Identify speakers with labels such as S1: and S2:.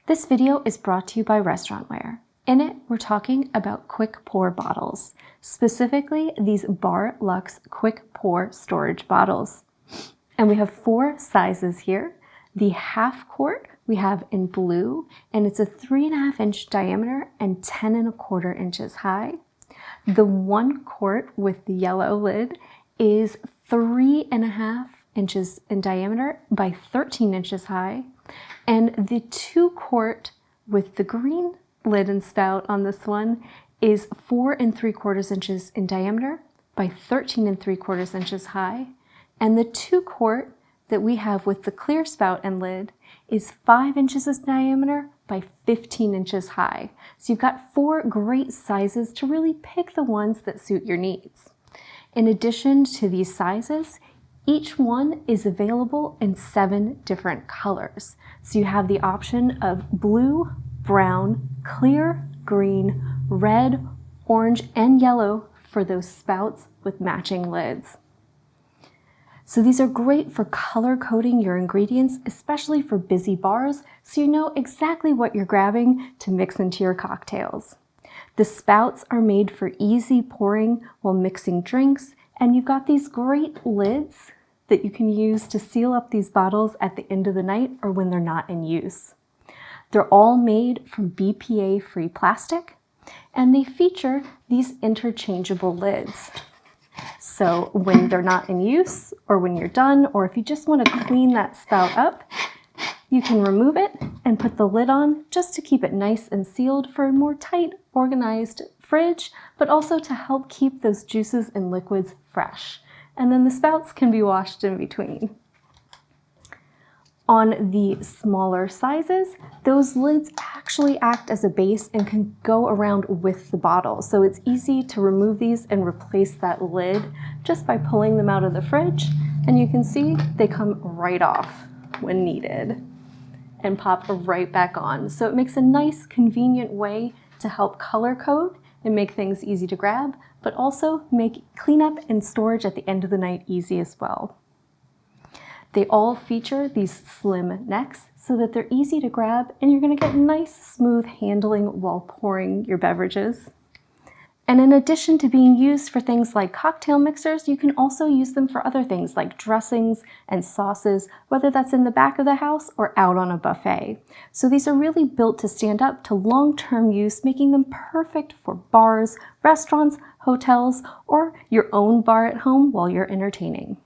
S1: This video is brought to you by Restaurantware. In it, we're talking about quick pour bottles, specifically these Bar Luxe quick pour storage bottles. And we have 4 sizes here. The half quart we have in blue, and it's a 3.5 inch diameter and 10.25 inches high. The 1 quart with the yellow lid is 3.5 inches in diameter by 13 inches high. And the 2 quart with the green lid and spout on this one is 4.75 inches in diameter by 13.75 inches high. And the 2 quart that we have with the clear spout and lid is 5 inches in diameter by 15 inches high. So you've got 4 great sizes to really pick the ones that suit your needs. In addition to these sizes, each one is available in 7 different colors. So you have the option of blue, brown, clear, green, red, orange, and yellow for those spouts with matching lids. So these are great for color coding your ingredients, especially for busy bars, so you know exactly what you're grabbing to mix into your cocktails. The spouts are made for easy pouring while mixing drinks, and you've got these great lids that you can use to seal up these bottles at the end of the night or when they're not in use. They're all made from BPA-free plastic, and they feature these interchangeable lids. So when they're not in use, or when you're done, or if you just want to clean that spout up, you can remove it and put the lid on just to keep it nice and sealed for a more tight, organized fridge, but also to help keep those juices and liquids fresh. And then the spouts can be washed in between. On the smaller sizes, those lids actually act as a base and can go around with the bottle. So it's easy to remove these and replace that lid just by pulling them out of the fridge. And you can see they come right off when needed and pop right back on. So it makes a nice, convenient way to help color code and make things easy to grab, but also make cleanup and storage at the end of the night easy as well. They all feature these slim necks so that they're easy to grab and you're going to get nice, smooth handling while pouring your beverages. And in addition to being used for things like cocktail mixers, you can also use them for other things like dressings and sauces, whether that's in the back of the house or out on a buffet. So these are really built to stand up to long-term use, making them perfect for bars, restaurants, hotels, or your own bar at home while you're entertaining.